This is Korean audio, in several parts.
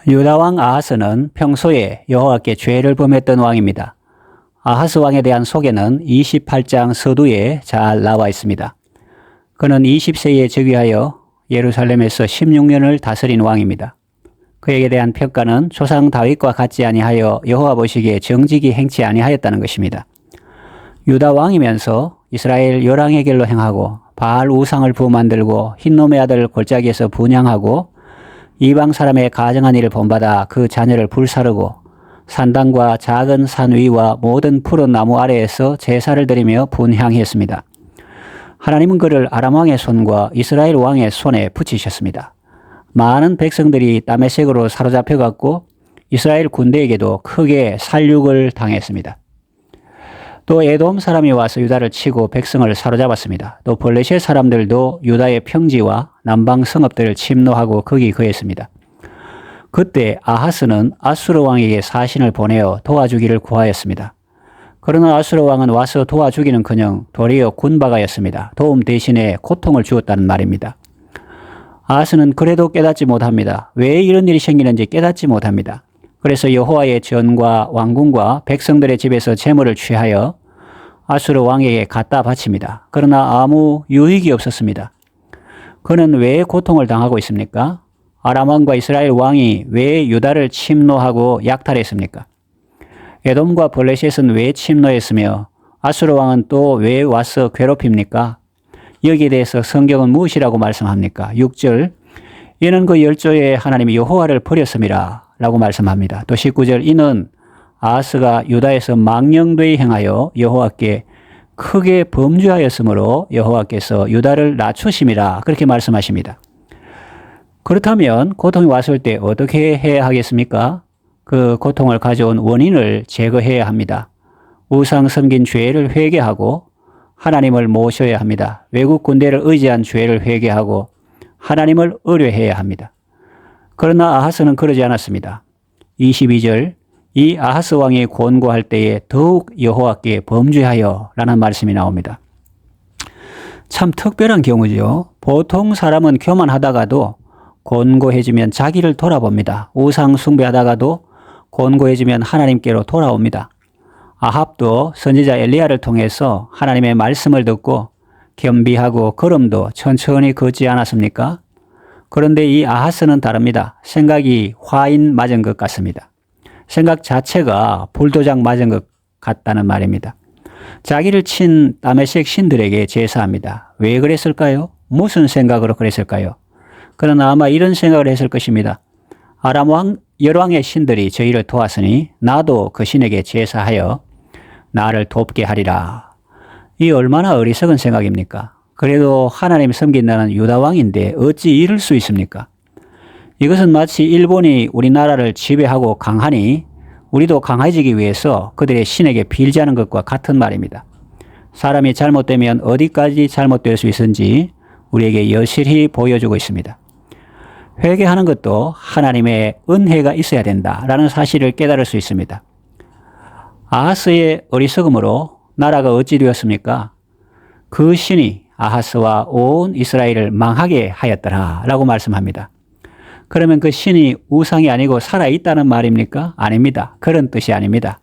유다 왕 아하스는 평소에 여호와께 죄를 범했던 왕입니다. 아하스 왕에 대한 소개는 28장 서두에 잘 나와 있습니다. 그는 20세에 즉위하여 예루살렘에서 16년을 다스린 왕입니다. 그에게 대한 평가는 조상 다윗과 같지 아니하여 여호와 보시기에 정직이 행치 아니하였다는 것입니다. 유다 왕이면서 이스라엘 열왕의 길로 행하고 바알 우상을 부만들고 흰놈의 아들 골짜기에서 분향하고 이방 사람의 가정한 일을 본받아 그 자녀를 불사르고 산당과 작은 산 위와 모든 푸른 나무 아래에서 제사를 드리며 분향했습니다. 하나님은 그를 아람 왕의 손과 이스라엘 왕의 손에 붙이셨습니다. 많은 백성들이 다메섹으로 사로잡혀갔고 이스라엘 군대에게도 크게 살육을 당했습니다. 또 에돔 사람이 와서 유다를 치고 백성을 사로잡았습니다. 또 블레셋 사람들도 유다의 평지와 남방 성읍들을 침노하고 거기 거했습니다. 그때 아하스는 아수르 왕에게 사신을 보내어 도와주기를 구하였습니다. 그러나 아수르 왕은 와서 도와주기는커녕 도리어 군바가였습니다. 도움 대신에 고통을 주었다는 말입니다. 아하스는 그래도 깨닫지 못합니다. 왜 이런 일이 생기는지 깨닫지 못합니다. 그래서 여호와의 전과 왕궁과 백성들의 집에서 재물을 취하여 아수르 왕에게 갖다 바칩니다. 그러나 아무 유익이 없었습니다. 그는 왜 고통을 당하고 있습니까? 아람 왕과 이스라엘 왕이 왜 유다를 침노하고 약탈했습니까? 에돔과 블레셋은 왜 침노했으며 아수르 왕은 또 왜 와서 괴롭힙니까? 여기에 대해서 성경은 무엇이라고 말씀합니까? 6절 이는 그 열조에 하나님이 여호와를 버렸음이라 라고 말씀합니다. 또 19절 이는 아하스가 유다에서 망령되이 행하여 여호와께 크게 범죄하였으므로 여호와께서 유다를 낮추심이라 그렇게 말씀하십니다. 그렇다면 고통이 왔을 때 어떻게 해야 하겠습니까? 그 고통을 가져온 원인을 제거해야 합니다. 우상 섬긴 죄를 회개하고 하나님을 모셔야 합니다. 외국 군대를 의지한 죄를 회개하고 하나님을 의뢰해야 합니다. 그러나 아하스는 그러지 않았습니다. 22절 이 아하스 왕이 권고할 때에 더욱 여호와께 범죄하여 라는 말씀이 나옵니다. 참 특별한 경우죠. 보통 사람은 교만하다가도 권고해주면 자기를 돌아봅니다. 우상 숭배하다가도 권고해주면 하나님께로 돌아옵니다. 아합도 선지자 엘리야를 통해서 하나님의 말씀을 듣고 겸비하고 걸음도 천천히 걷지 않았습니까? 그런데 이 아하스는 다릅니다. 생각이 화인 맞은 것 같습니다. 생각 자체가 불도장 맞은 것 같다는 말입니다. 자기를 친 다메섹 신들에게 제사합니다. 왜 그랬을까요? 무슨 생각으로 그랬을까요? 그러나 아마 이런 생각을 했을 것입니다. 아람 왕 열왕의 신들이 저희를 도왔으니 나도 그 신에게 제사하여 나를 돕게 하리라. 이 얼마나 어리석은 생각입니까? 그래도 하나님 섬긴다는 유다 왕인데 어찌 이럴 수 있습니까? 이것은 마치 일본이 우리나라를 지배하고 강하니 우리도 강해지기 위해서 그들의 신에게 빌자는 것과 같은 말입니다. 사람이 잘못되면 어디까지 잘못될 수 있는지 우리에게 여실히 보여주고 있습니다. 회개하는 것도 하나님의 은혜가 있어야 된다라는 사실을 깨달을 수 있습니다. 아하스의 어리석음으로 나라가 어찌 되었습니까? 그 신이 아하스와 온 이스라엘을 망하게 하였더라 라고 말씀합니다. 그러면 그 신이 우상이 아니고 살아있다는 말입니까? 아닙니다. 그런 뜻이 아닙니다.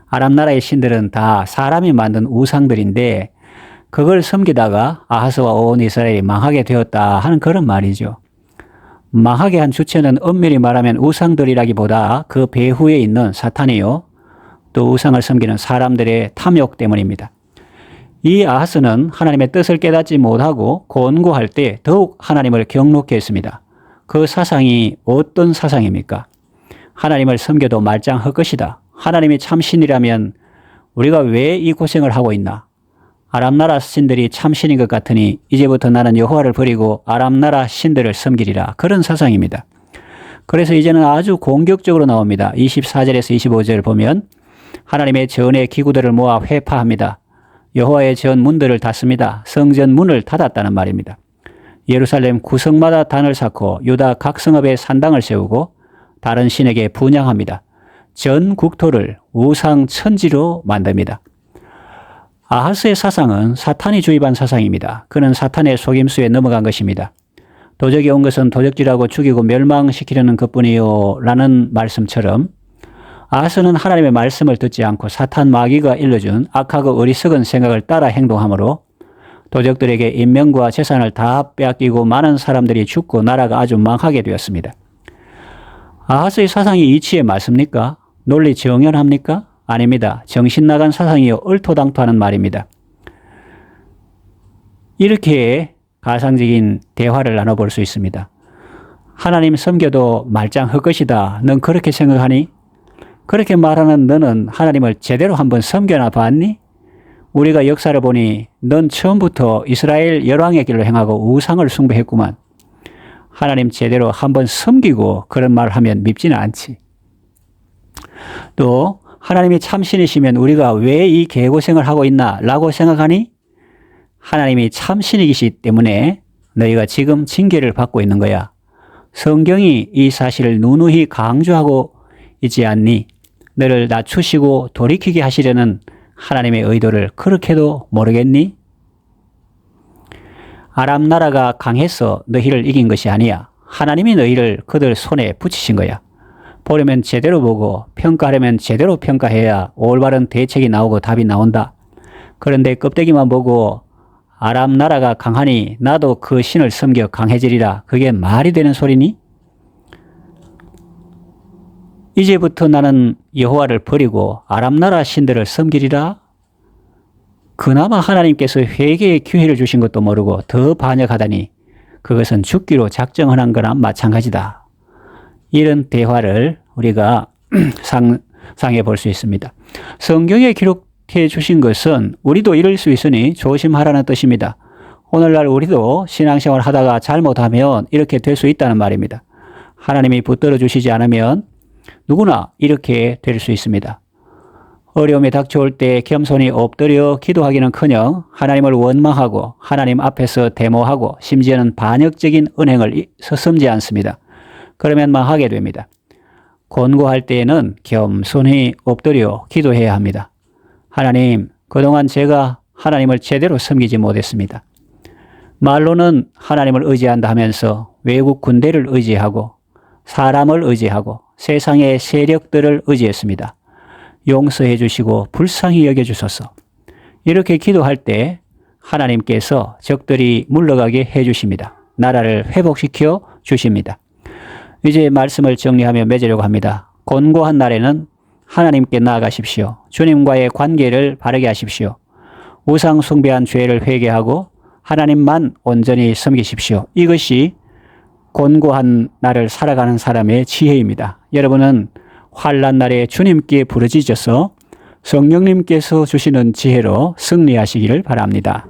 아람 나라의 신들은 다 사람이 만든 우상들인데 그걸 섬기다가 아하스와 온 이스라엘이 망하게 되었다 하는 그런 말이죠. 망하게 한 주체는 엄밀히 말하면 우상들이라기보다 그 배후에 있는 사탄이요. 또 우상을 섬기는 사람들의 탐욕 때문입니다. 이 아하스는 하나님의 뜻을 깨닫지 못하고 권고할 때 더욱 하나님을 경록케 했습니다. 그 사상이 어떤 사상입니까? 하나님을 섬겨도 말짱할 것이다. 하나님이 참신이라면 우리가 왜 이 고생을 하고 있나? 아람 나라 신들이 참신인 것 같으니 이제부터 나는 여호와를 버리고 아람 나라 신들을 섬기리라. 그런 사상입니다. 그래서 이제는 아주 공격적으로 나옵니다. 24절에서 25절 보면 하나님의 전의 기구들을 모아 회파합니다. 여호와의 전 문들을 닫습니다. 성전 문을 닫았다는 말입니다. 예루살렘 구성마다 단을 쌓고 유다 각 성읍에 산당을 세우고 다른 신에게 분향합니다. 전 국토를 우상 천지로 만듭니다. 아하스의 사상은 사탄이 주입한 사상입니다. 그는 사탄의 속임수에 넘어간 것입니다. 도적이 온 것은 도적질하고 죽이고 멸망시키려는 것뿐이요 라는 말씀처럼 아하스는 하나님의 말씀을 듣지 않고 사탄 마귀가 일러준 악하고 어리석은 생각을 따라 행동하므로 도적들에게 인명과 재산을 다 빼앗기고 많은 사람들이 죽고 나라가 아주 망하게 되었습니다. 아하스의 사상이 이치에 맞습니까? 논리 정연합니까? 아닙니다. 정신 나간 사상이요 얼토당토하는 말입니다. 이렇게 가상적인 대화를 나눠볼 수 있습니다. 하나님 섬겨도 말짱 헛것이다. 넌 그렇게 생각하니? 그렇게 말하는 너는 하나님을 제대로 한번 섬겨나 봤니? 우리가 역사를 보니 넌 처음부터 이스라엘 열왕의 길로 행하고 우상을 숭배했구만. 하나님 제대로 한번 섬기고 그런 말을 하면 밉지는 않지. 또 하나님이 참신이시면 우리가 왜 이 개고생을 하고 있나 라고 생각하니? 하나님이 참신이시기 때문에 너희가 지금 징계를 받고 있는 거야. 성경이 이 사실을 누누이 강조하고 있지 않니? 너를 낮추시고 돌이키게 하시려는 하나님의 의도를 그렇게도 모르겠니? 아람 나라가 강해서 너희를 이긴 것이 아니야. 하나님이 너희를 그들 손에 붙이신 거야. 보려면 제대로 보고 평가하려면 제대로 평가해야 올바른 대책이 나오고 답이 나온다. 그런데 껍데기만 보고 아람 나라가 강하니 나도 그 신을 섬겨 강해지리라. 그게 말이 되는 소리니? 이제부터 나는 여호와를 버리고 아람 나라 신들을 섬기리라. 그나마 하나님께서 회개의 기회를 주신 것도 모르고 더 반역하다니 그것은 죽기로 작정한 거나 마찬가지다. 이런 대화를 우리가 상상해 볼 수 있습니다. 성경에 기록해 주신 것은 우리도 이럴 수 있으니 조심하라는 뜻입니다. 오늘날 우리도 신앙생활 하다가 잘못하면 이렇게 될 수 있다는 말입니다. 하나님이 붙들어 주시지 않으면 누구나 이렇게 될 수 있습니다. 어려움이 닥쳐올 때 겸손히 엎드려 기도하기는커녕 하나님을 원망하고 하나님 앞에서 데모하고 심지어는 반역적인 은행을 서슴지 않습니다. 그러면 망하게 됩니다. 권고할 때에는 겸손히 엎드려 기도해야 합니다. 하나님, 그동안 제가 하나님을 제대로 섬기지 못했습니다. 말로는 하나님을 의지한다 하면서 외국 군대를 의지하고 사람을 의지하고 세상의 세력들을 의지했습니다. 용서해 주시고 불쌍히 여겨주소서. 이렇게 기도할 때 하나님께서 적들이 물러가게 해 주십니다. 나라를 회복시켜 주십니다. 이제 말씀을 정리하며 맺으려고 합니다. 곤고한 날에는 하나님께 나아가십시오. 주님과의 관계를 바르게 하십시오. 우상 숭배한 죄를 회개하고 하나님만 온전히 섬기십시오. 이것이 곤고한 날을 살아가는 사람의 지혜입니다. 여러분은 환난 날에 주님께 부르짖어서 성령님께서 주시는 지혜로 승리하시기를 바랍니다.